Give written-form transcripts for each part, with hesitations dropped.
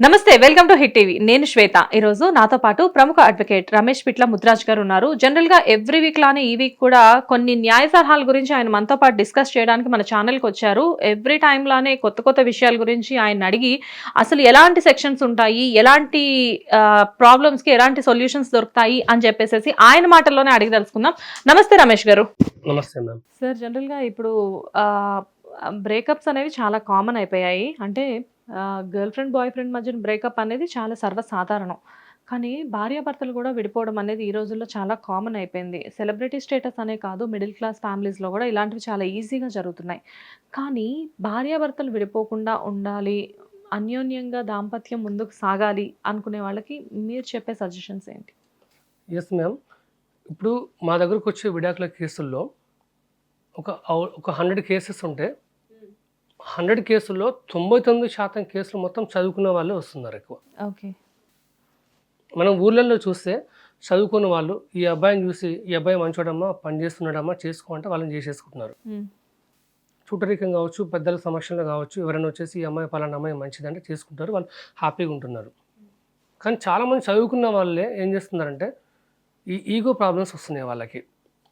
నమస్తే, welcome to hit TV. నేను శ్వేత. ఈ రోజు నాతో పాటు ప్రముఖ అడ్వకేట్ రమేష్ పిట్ల ముద్రాజ్ గారు ఉన్నారు. జనరల్ గా ఎవ్రీ వీక్ లానే ఈ వీక్ కూడా కొన్ని న్యాయ సలహాల గురించి ఆయన మనతో పాటు డిస్కస్ చేయడానికి మన ఛానల్ కి వచ్చారు. ఎవ్రీ టైం లానే కొత్త కొత్త విషయాల గురించి ఆయన అడిగి అసలు ఎలాంటి సెక్షన్స్ ఉంటాయి, ఎలాంటి ప్రాబ్లమ్స్ కి ఎలాంటి సొల్యూషన్స్ దొరుకుతాయి అని చెప్పేసి ఆయన మాటల్లోనే అడిగి తెలుసుకుందాం. నమస్తే రమేష్ గారు. నమస్తే మ్యామ్. సార్, జనరల్ గా ఇప్పుడు బ్రేకప్స్ అనేవి చాలా కామన్ అయిపోయాయి. అంటే గర్ల్ ఫ్రెండ్ బాయ్ ఫ్రెండ్ మధ్యన బ్రేకప్ అనేది చాలా సర్వసాధారణం. కానీ భార్యాభర్తలు కూడా విడిపోవడం అనేది ఈ రోజుల్లో చాలా కామన్ అయిపోయింది. సెలబ్రిటీ స్టేటస్ అనే కాదు, మిడిల్ క్లాస్ ఫ్యామిలీస్లో కూడా ఇలాంటివి చాలా ఈజీగా జరుగుతున్నాయి. కానీ భార్యాభర్తలు విడిపోకుండా ఉండాలి, అన్యోన్యంగా దాంపత్యం ముందుకు సాగాలి అనుకునే వాళ్ళకి మీరు చెప్పే సజెషన్స్ ఏంటి? Yes ma'am. ఇప్పుడు మా దగ్గరకు వచ్చే విడాకుల కేసుల్లో ఒక 100 కేసెస్ ఉంటే 100 కేసుల్లో 99% కేసులు మొత్తం చదువుకున్న వాళ్ళే వస్తున్నారు ఎక్కువ. ఓకే. మనం ఊర్లలో చూస్తే చదువుకున్న వాళ్ళు ఈ అబ్బాయిని చూసి ఈ అబ్బాయి మంచోడమ్మా, పని చేస్తున్నాడమ్మా, చేసుకో అంటే వాళ్ళని చేసేసుకుంటున్నారు. చుట్టరికం కావచ్చు, పెద్దల సమక్షంలో కావచ్చు, ఎవరైనా వచ్చేసి ఈ అమ్మాయి పలానా అమ్మాయి మంచిదంటే చేసుకుంటారు, వాళ్ళు హ్యాపీగా ఉంటున్నారు. కానీ చాలామంది చదువుకున్న వాళ్ళే ఏం చేస్తున్నారంటే ఈ ఈగో ప్రాబ్లమ్స్ వస్తున్నాయి వాళ్ళకి.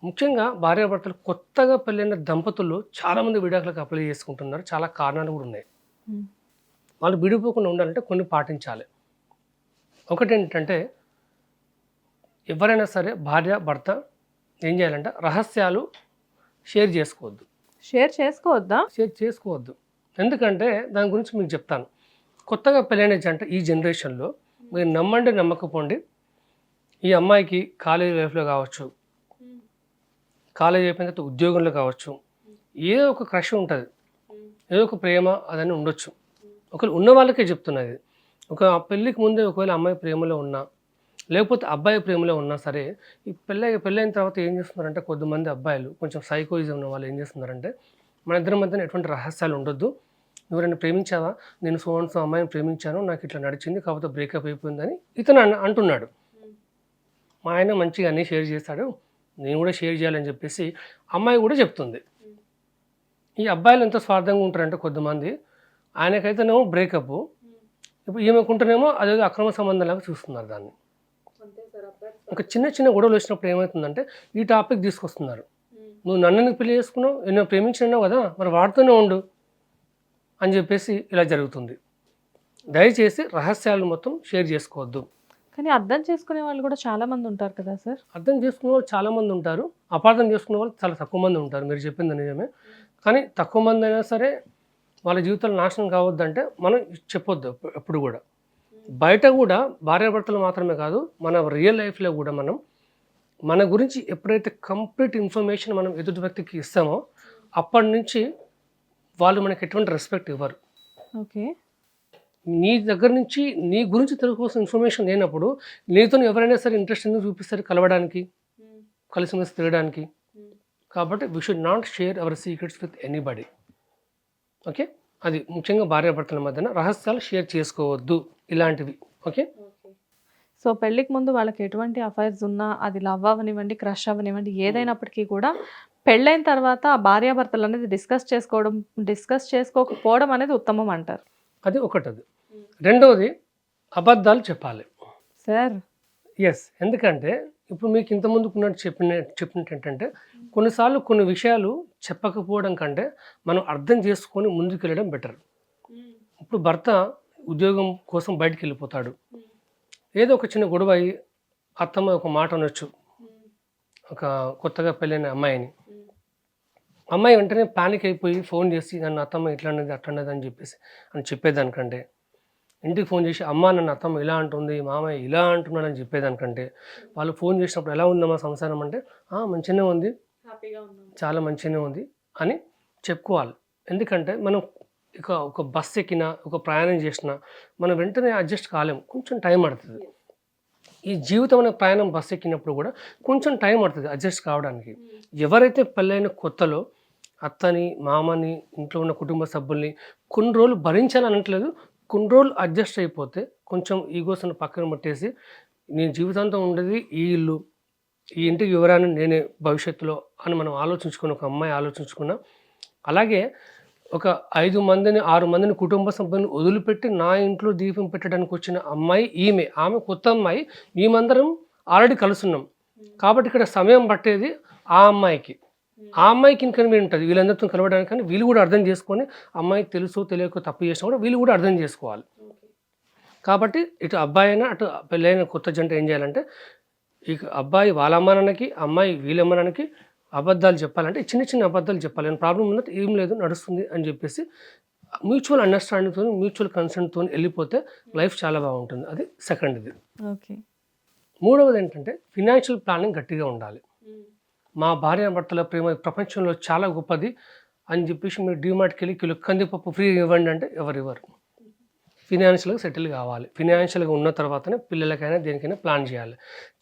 ముఖ్యంగా భార్యాభర్తలు కొత్తగా పెళ్ళైన దంపతులు చాలామంది విడాకులకు అప్లై చేసుకుంటున్నారు. చాలా కారణాలు కూడా ఉన్నాయి. వాళ్ళు విడిపోకుండా ఉండాలంటే కొన్ని పాటించాలి. ఒకటి ఏంటంటే, ఎవరైనా సరే భార్య భర్త ఏం చేయాలంటే రహస్యాలు షేర్ చేసుకోవద్దు. షేర్ చేసుకోవద్దు. ఎందుకంటే దాని గురించి మీకు చెప్తాను. కొత్తగా పెళ్ళైన జంట ఈ జనరేషన్లో మీరు నమ్మండి నమ్మకపోండి, ఈ అమ్మాయికి కాలేజీ లైఫ్లో కావచ్చు, కాలేజ్ అయిపోయిన తర్వాత ఉద్యోగంలో కావచ్చు, ఏదో ఒక క్రష్ ఉంటుంది, ఏదో ఒక ప్రేమ అదని ఉండొచ్చు. ఒకవేళ ఉన్న వాళ్ళకే చెప్తున్నది. ఒక పెళ్ళికి ముందే ఒకవేళ అమ్మాయి ప్రేమలో ఉన్నా, లేకపోతే అబ్బాయి ప్రేమలో ఉన్నా సరే, ఈ పెళ్ళైన తర్వాత ఏం చేస్తున్నారంటే కొద్దిమంది అబ్బాయిలు కొంచెం సైకోయిజం ఉన్న వాళ్ళు ఏం చేస్తున్నారంటే, మన ఇద్దరి మధ్యన ఎటువంటి రహస్యాలు ఉండొద్దు, ఎవరైనా ప్రేమించావా, నేను సో అమ్మాయిని ప్రేమించాను, నాకు ఇట్లా నడిచింది, కాకపోతే బ్రేకప్ అయిపోయిందని ఇతను అంటున్నాడు. మా ఆయన మంచిగా అన్నీ షేర్ చేస్తాడు, నేను కూడా షేర్ చేయాలని చెప్పేసి అమ్మాయి కూడా చెప్తుంది. ఈ అబ్బాయిలు ఎంత స్వార్థంగా ఉంటారంటే కొద్దిమంది, ఆయనకైతేనేమో బ్రేకప్, ఇప్పుడు ఈమెకుంటేనేమో అదేదో అక్రమ సంబంధంలాగా చూస్తున్నారు దాన్ని. ఒక చిన్న చిన్న గొడవలు వచ్చినప్పుడు ఏమవుతుందంటే ఈ టాపిక్ తీసుకొస్తున్నారు. నువ్వు నన్ను పెళ్లి చేసుకున్నావు, నేను ప్రేమించినావు కదా, మరి వాడుతూనే ఉండు అని చెప్పేసి ఇలా జరుగుతుంది. దయచేసి రహస్యాలు మొత్తం షేర్ చేసుకోవద్దు. కానీ అర్థం చేసుకునే వాళ్ళు కూడా చాలా మంది ఉంటారు కదా సార్? అర్థం చేసుకునే వాళ్ళు చాలా మంది ఉంటారు, అపార్థం చేసుకునే వాళ్ళు చాలా తక్కువ మంది ఉంటారు. మీరు చెప్పింది నిజమే. కానీ తక్కువ మంది అయినా సరే వాళ్ళ జీవితాలు నాశనం కావద్దంటే మనం చెప్పొద్దు ఎప్పుడు కూడా. బయట కూడా భార్యాభర్తలు మాత్రమే కాదు, మన రియల్ లైఫ్లో కూడా మనం మన గురించి ఎప్పుడైతే కంప్లీట్ ఇన్ఫర్మేషన్ మనం ఎదుటి వ్యక్తికి ఇస్తామో అప్పటి నుంచి వాళ్ళు మనకి ఎటువంటి రెస్పెక్ట్ ఇవ్వరు. ఓకే. నీ దగ్గర నుంచి నీ గురించి తెలుసుకోవాల్సిన ఇన్ఫర్మేషన్ లేనప్పుడు నీతో ఎవరైనా సరే ఇంట్రెస్ట్ ఎందుకు చూపిస్తారు కలవడానికి, కలిసిమెలిసి తిరగడానికి. కాబట్టి we should not share our secrets with anybody. Okay, అది ముఖ్యంగా భార్యాభర్తల మధ్యన రహస్యాలు షేర్ చేసుకోవద్దు ఇలాంటివి. ఓకే. సో పెళ్ళికి ముందు వాళ్ళకి ఎటువంటి అఫైర్స్ ఉన్నా, అది లవ్ అవ్వనివ్వండి, క్రష్ అవ్వనివ్వండి, ఏదైనప్పటికీ కూడా పెళ్ళైన తర్వాత భార్యాభర్తలు అనేది డిస్కస్ చేసుకోకపోవడం అనేది ఉత్తమం అంటారు. అది ఒకటి. అది రెండవది, అబద్ధాలు చెప్పాలి సార్. ఎస్, ఎందుకంటే ఇప్పుడు మీకు ఇంతకుముందు చెప్పినట్టు ఏంటంటే కొన్నిసార్లు కొన్ని విషయాలు చెప్పకపోవడం కంటే మనం అర్థం చేసుకొని ముందుకు వెళ్ళడం బెటర్. ఇప్పుడు భర్త ఉద్యోగం కోసం బయటికి వెళ్ళిపోతాడు, ఏదో ఒక చిన్న గొడవ అయ్యి అత్తమ్మ ఒక మాట అనొచ్చు ఒక కొత్తగా పెళ్ళైన అమ్మాయి వెంటనే పానిక్ అయిపోయి ఫోన్ చేసి నన్ను అత్తమ్మ ఇట్లా అన్నది అట్లా అన్నది అని చెప్పేసి అని చెప్పేదానికంటే, ఇంటికి ఫోన్ చేసి అమ్మ నన్ను అత్తమ్మ ఇలా అంటుంది, మామయ్య ఇలా అంటున్నాడని చెప్పేదానికంటే, వాళ్ళు ఫోన్ చేసినప్పుడు ఎలా ఉందమ్మా సంసారం అంటే మంచిగానే ఉంది, చాలా మంచిగానే ఉంది అని చెప్పుకోవాలి. ఎందుకంటే మనం ఒక బస్ ఎక్కినా, ఒక ప్రయాణం చేసినా మనం వెంటనే అడ్జస్ట్ కాలేము, కొంచెం టైం పడుతుంది. ఈ జీవితం అనే ప్రయాణం బస్సు ఎక్కినప్పుడు కూడా కొంచెం టైం పడుతుంది అడ్జస్ట్ కావడానికి. ఎవరైతే పెళ్ళైన కొత్తలో అత్తని, మామని, ఇంట్లో ఉన్న కుటుంబ సభ్యుల్ని కొన్ని రోజులు భరించాలనట్లేదు, కొన్ని రోజులు అడ్జస్ట్ అయిపోతే కొంచెం ఈగోస్ని పక్కన పెట్టేసి నేను జీవితాంతం ఉండేది ఈ ఇల్లు, ఈ ఇంటికి వివరాన్ని నేనే భవిష్యత్తులో అని మనం ఆలోచించుకున్న ఒక అమ్మాయి ఆలోచించుకున్నా. అలాగే ఒక 5 మందిని 6 మందిని కుటుంబ సభ్యులను వదిలిపెట్టి నా ఇంట్లో దీపం పెట్టడానికి వచ్చిన అమ్మాయి ఆమె కొత్త అమ్మాయి. మేమందరం ఆల్రెడీ కలుసున్నాం కాబట్టి ఇక్కడ సమయం పట్టేది ఆ అమ్మాయికి ఇన్కన్వీనియంట్ ఉంటుంది వీళ్ళందరితో కలవడానికి. కానీ వీళ్ళు కూడా అర్థం చేసుకొని అమ్మాయికి తెలుసు తెలియక తప్పు చేసినా కూడా వీళ్ళు కూడా అర్థం చేసుకోవాలి. కాబట్టి ఇటు అబ్బాయి అయినా అటు పెళ్ళైన కొత్త జంట ఏం చేయాలంటే ఇక అబ్బాయి వాళ్ళ అమ్మ నాన్నకి అమ్మాయి వీళ్ళ అమ్మ నాన్నకి అబద్ధాలు చెప్పాలంటే చిన్న చిన్న అబద్ధాలు చెప్పాలి. నేను ప్రాబ్లం ఉన్నది ఏం లేదు నడుస్తుంది అని చెప్పేసి మ్యూచువల్ అండర్స్టాండింగ్తో మ్యూచువల్ కన్సెంట్తో వెళ్ళిపోతే లైఫ్ చాలా బాగుంటుంది. అది సెకండ్. ఇది ఓకే. మూడవది ఏంటంటే ఫినాన్షియల్ ప్లానింగ్ గట్టిగా ఉండాలి. మా భార్య భర్తల ప్రేమ ప్రపంచంలో చాలా గొప్పది అని చెప్పేసి మీరు డీమార్ట్కి వెళ్ళి కిలో కందిపప్పు ఫ్రీ ఇవ్వండి అంటే ఎవరు ఫినాన్షియల్గా సెటిల్ కావాలి. ఫినాన్షియల్గా ఉన్న తర్వాతనే పిల్లలకైనా దేనికైనా ప్లాన్ చేయాలి.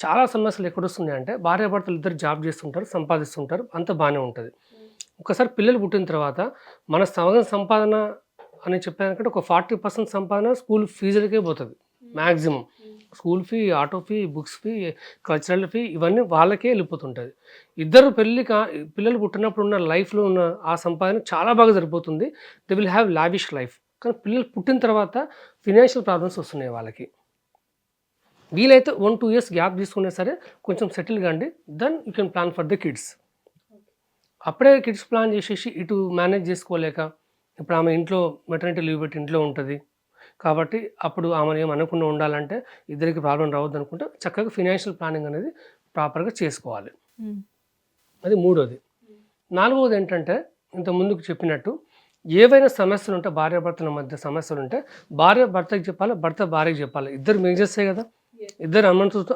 చాలా సమస్యలు ఎక్కడొస్తున్నాయంటే భార్యాభర్తలు ఇద్దరు జాబ్ చేస్తుంటారు, సంపాదిస్తుంటారు, అంత బాగానే ఉంటుంది. ఒకసారి పిల్లలు పుట్టిన తర్వాత మన సగం సంపాదన అని చెప్పారంటే ఒక 40% సంపాదన స్కూల్ ఫీజులకే పోతుంది maximum. School fee, auto fee, books fee, cultural fee ఇవన్నీ వాళ్ళకే వెళ్ళిపోతుంటుంది. ఇద్దరు పిల్లలు పుట్టినప్పుడు ఉన్న లైఫ్లో ఉన్న ఆ సంపాదన చాలా బాగా సరిపోతుంది. They will have lavish life. కానీ పిల్లలు పుట్టిన తర్వాత ఫినాన్షియల్ ప్రాబ్లమ్స్ వస్తున్నాయి వాళ్ళకి. వీలైతే 1-2 years గ్యాప్ తీసుకునే సరే కొంచెం సెటిల్ కాండి. Then you can plan for the kids. అప్పుడే కిడ్స్ ప్లాన్ చేసేసి ఇటు మేనేజ్ చేసుకోలేక ఇప్పుడు ఆమె ఇంట్లో మెటర్నిటీ లీవ్ పెట్టి ఇంట్లో ఉంటుంది కాబట్టి అప్పుడు ఆమెను ఏం అనకుండా ఉండాలంటే ఇద్దరికి ప్రాబ్లం రావద్దు అనుకుంటే చక్కగా ఫినాన్షియల్ ప్లానింగ్ అనేది ప్రాపర్గా చేసుకోవాలి. అది మూడోది. నాలుగవది ఏంటంటే ఇంత ముందుకు చెప్పినట్టు ఏవైనా సమస్యలు ఉంటే భార్యాభర్తల మధ్య సమస్యలు ఉంటే భార్య భర్తకి చెప్పాలి, భర్త భార్యకి చెప్పాలి. ఇద్దరు మేజర్సే కదా, ఇద్దరు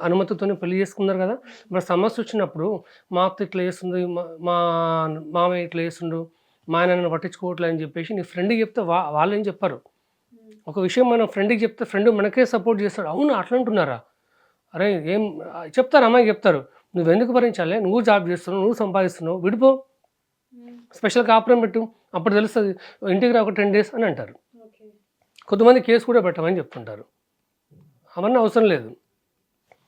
అనుమతితోనే పెళ్లి చేసుకున్నారు కదా. మరి సమస్య వచ్చినప్పుడు మా అత్త ఇట్లా చేస్తుంది, మా మామయ్య ఇట్లా చేస్తుండు, మా ఆయన నన్ను పట్టించుకోవట్లేదు అని చెప్పేసి నీ ఫ్రెండ్కి చెప్తే వాళ్ళు ఏం చెప్పారు. ఒక విషయం మనం ఫ్రెండ్కి చెప్తే ఫ్రెండ్ మనకే సపోర్ట్ చేస్తాడు. అవును అట్లా అంటున్నారా, అరే ఏం చెప్తారు, అమ్మాయికి చెప్తారు, నువ్వు ఎందుకు భరించాలి, నువ్వు జాబ్ చేస్తున్నావు, నువ్వు సంపాదిస్తున్నావు, విడిపో, స్పెషల్ కాపురం పెట్టు, అప్పుడు తెలుస్తుంది, ఇంటికి రా ఒక 10 days అని అంటారు. కొంతమంది కేసు కూడా పెట్టమని చెప్తుంటారు. అవన్నీ అవసరం లేదు.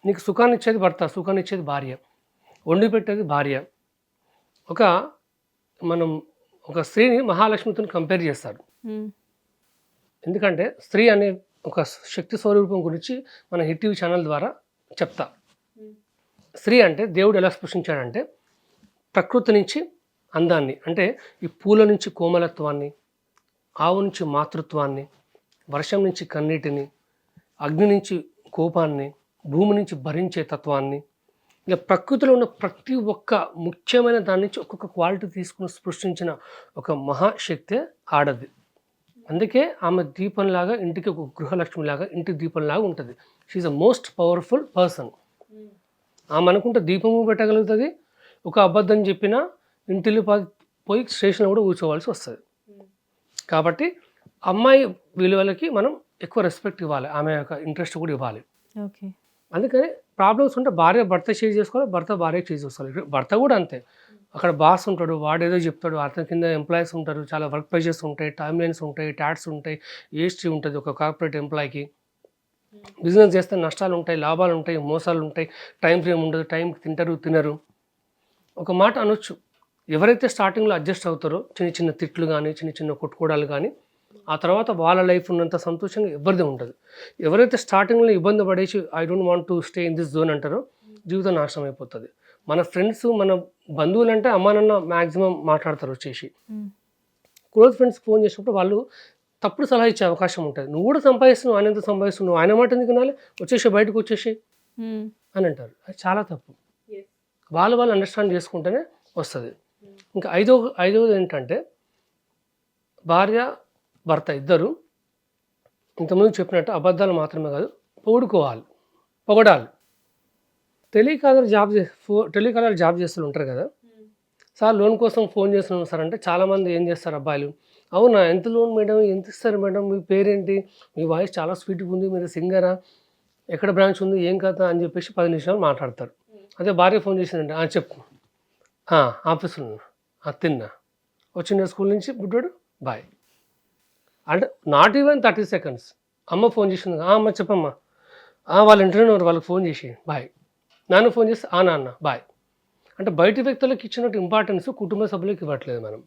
నీకు సుఖాన్ని ఇచ్చేది భర్త, సుఖాన్ని ఇచ్చేది భార్య, వండి పెట్టేది భార్య. మనం ఒక స్త్రీని మహాలక్ష్మితో కంపేర్ చేస్తారు. ఎందుకంటే స్త్రీ అనే ఒక శక్తి స్వరూపం గురించి మన హిట్ టీవీ ఛానల్ ద్వారా చెప్తా. స్త్రీ అంటే దేవుడు ఎలా సృష్టించాడంటే ప్రకృతి నుంచి అందాన్ని, అంటే ఈ పూల నుంచి కోమలత్వాన్ని, ఆవు నుంచి మాతృత్వాన్ని, వర్షం నుంచి కన్నీటిని, అగ్ని నుంచి కోపాన్ని, భూమి నుంచి భరించే తత్వాన్ని, ఇలా ప్రకృతిలో ఉన్న ప్రతి ఒక్క ముఖ్యమైన దాని నుంచి ఒక్కొక్క క్వాలిటీ తీసుకుని సృష్టించిన ఒక మహాశక్తే ఆడది. అందుకే ఆమె దీపంలాగా ఇంటికి ఒక గృహలక్ష్మిలాగా ఇంటి దీపంలాగా ఉంటుంది. She's a most powerful person. ఆమె అనుకుంటే దీపము పెట్టగలుగుతుంది. ఒక అబద్ధం చెప్పినా ఇంటిలో పోయి స్టేషన్లో కూడా కూర్చోవలసి వస్తుంది. కాబట్టి అమ్మాయి విలువలకి మనం ఎక్కువ రెస్పెక్ట్ ఇవ్వాలి, ఆమె యొక్క ఇంట్రెస్ట్ కూడా ఇవ్వాలి. ఓకే. అందుకని ప్రాబ్లమ్స్ ఉంటే భార్య భర్త షేర్ చేసుకోవాలి, భర్త భార్యకి షేర్ చేసుకోవాలి. భర్త కూడా అంతే, అక్కడ బాస్ ఉంటాడు, వాడేదో చెప్తాడు, అతని కింద ఎంప్లాయీస్ ఉంటారు, చాలా వర్క్ ప్రెషర్స్ ఉంటాయి, టైమ్ లైన్స్ ఉంటాయి, ట్యాక్స్ ఉంటాయి, ఏస్టీ ఉంటుంది. ఒక కార్పొరేట్ ఎంప్లాయీకి బిజినెస్ చేస్తే నష్టాలు ఉంటాయి, లాభాలు ఉంటాయి, మోసాలు ఉంటాయి, టైం ఫ్రేమ్ ఉండదు, టైంకి తినరు. ఒక మాట అనొచ్చు, ఎవరైతే స్టార్టింగ్లో అడ్జస్ట్ అవుతారో చిన్న చిన్న తిట్లు కానీ చిన్న చిన్న కొట్టుకోవడాలు కానీ ఆ తర్వాత వాళ్ళ లైఫ్ ఉన్నంత సంతోషంగా ఎవరిదే ఉంటుంది. ఎవరైతే స్టార్టింగ్లో ఇబ్బంది పడేసి I don't want to stay in this zone అంటారో జీవితం నాశనం అయిపోతుంది. మన ఫ్రెండ్స్ మన బంధువులు అంటే అమ్మా నాన్న మ్యాక్సిమం మాట్లాడతారు వచ్చేసి. క్లోజ్ ఫ్రెండ్స్ ఫోన్ చేసినప్పుడు వాళ్ళు తప్పుడు సలహా ఇచ్చే అవకాశం ఉంటుంది. నువ్వు కూడా సంపాదిస్తున్నావు, ఆయన ఎంత సంపాదిస్తున్నావు, ఆయన మాట ఎందుకు వినాలి, బయటకు వచ్చేసి అని అంటారు. అది చాలా తప్పు. వాళ్ళు అండర్స్టాండ్ చేసుకుంటేనే వస్తుంది. ఇంకా ఐదవది ఏంటంటే భార్య భర్త ఇద్దరు ఇంతకుముందు చెప్పినట్టు అబద్ధాలు మాత్రమే కాదు, పొగడాలి. టెలికాలర్ జాబ్ చేస్తూ ఉంటారు కదా సార్, లోన్ కోసం ఫోన్ చేస్తున్నాం సార్ అంటే చాలామంది ఏం చేస్తారు అబ్బాయిలు, అవునా ఎంత లోన్ మేడం, ఎంత ఇస్తారు మేడం, మీ పేరేంటి, మీ వాయిస్ చాలా స్వీట్గా ఉంది, మీరు సింగరా, ఎక్కడ బ్రాంచ్ ఉంది, ఏం కథ అని చెప్పేసి 10 నిమిషాలు మాట్లాడతారు. అదే భార్య ఫోన్ చేసిందంటే చెప్పు, ఆఫీసులో తిన్నా, వచ్చిన స్కూల్ నుంచి బుడ్డాడు బాయ్ అంటే నాట్ ఈవెన్ 30 seconds. అమ్మ ఫోన్ చేసింది, అమ్మ చెప్పమ్మా, వాళ్ళ ఇంటర్వ్యూ ఉన్నారు, వాళ్ళకి ఫోన్ చేసి బాయ్, నాన్న ఫోన్ చేస్తే నాన్న బాయ్. అంటే బయట వ్యక్తులకు ఇచ్చినట్టు ఇంపార్టెన్స్ కుటుంబ సభ్యులకు ఇవ్వట్లేదు మనం.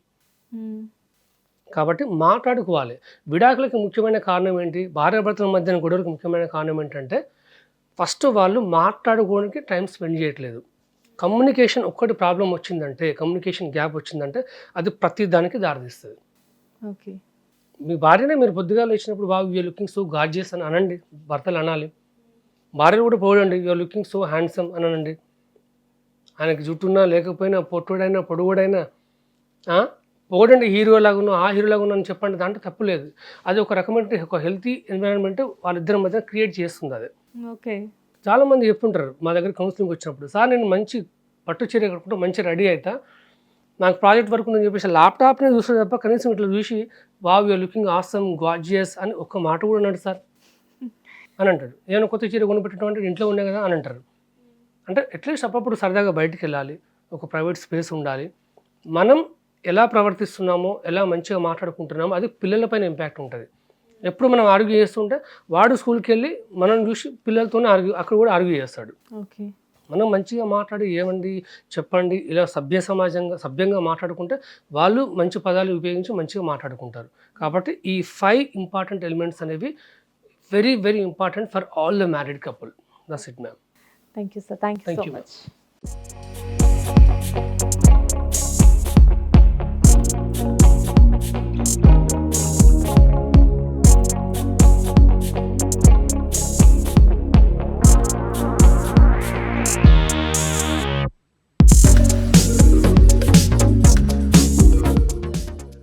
కాబట్టి మాట్లాడుకోవాలి. విడాకులకి ముఖ్యమైన కారణం ఏంటి? భార్యాభర్తల మధ్యన గొడవలకు ముఖ్యమైన కారణం ఏంటంటే ఫస్ట్ వాళ్ళు మాట్లాడుకోవడానికి టైం స్పెండ్ చేయట్లేదు. కమ్యూనికేషన్ ఒక్కటి ప్రాబ్లం వచ్చిందంటే, కమ్యూనికేషన్ గ్యాప్ వచ్చిందంటే అది ప్రతి దానికి దారితీస్తుంది. ఓకే. మీ భార్యనే మీరు పొద్దుగాల లేచినప్పుడు wow you're looking so gorgeous అని అనండి. భర్తలు అనాలి. భార్యలు కూడా పొగడండి, యూఆర్ లుకింగ్ సో హ్యాండ్సమ్ అని అనండి. ఆయనకి జుట్టున్నా లేకపోయినా, పొట్టుడైనా పొడుగుడైనా పొగడండి. హీరో లాగా ఆ హీరో లాగా అని చెప్పండి, దాంట్లో తప్పు లేదు. అది ఒక రకమైన ఒక హెల్తీ ఎన్విరాన్మెంట్ వాళ్ళిద్దరి మధ్య క్రియేట్ చేస్తుంది. అది ఓకే. చాలామంది చెప్తుంటారు మా దగ్గర కౌన్సిలింగ్ వచ్చినప్పుడు, సార్ నేను మంచి పట్టు చీర కట్టుకుంటూ మంచి రెడీ అవుతా, నాకు ప్రాజెక్ట్ వర్క్ ఉందని చెప్పేసి ల్యాప్టాప్నే చూస్తే తప్ప కనీసం ఇట్లా చూసి wow you're looking awesome gorgeous అని ఒక్క మాట కూడా అన్నాడు సార్ అని అంటాడు. ఏమైనా కొత్త చీర కొనిపెట్టడం అంటే ఇంట్లో ఉన్నాయి కదా అని అంటారు. అంటే అట్లీస్ట్ అప్పుడప్పుడు సరదాగా బయటికి వెళ్ళాలి, ఒక ప్రైవేట్ స్పేస్ ఉండాలి. మనం ఎలా ప్రవర్తిస్తున్నామో, ఎలా మంచిగా మాట్లాడుకుంటున్నామో అది పిల్లలపైన ఇంపాక్ట్ ఉంటుంది. ఎప్పుడు మనం ఆర్గ్యూ చేస్తుంటే వాడు స్కూల్కి వెళ్ళి మనం చూసి పిల్లలతోనే అక్కడ కూడా ఆర్గ్యూ చేస్తాడు. ఓకే. మనం మంచిగా మాట్లాడి ఏమండి చెప్పండి ఇలా సభ్యంగా మాట్లాడుకుంటే వాళ్ళు మంచి పదాలు ఉపయోగించి మంచిగా మాట్లాడుకుంటారు. కాబట్టి ఈ 5 ఇంపార్టెంట్ ఎలిమెంట్స్ అనేవి very very important for all the married couple. That's it ma'am. Thank you sir. Thank you Thank so you. Much.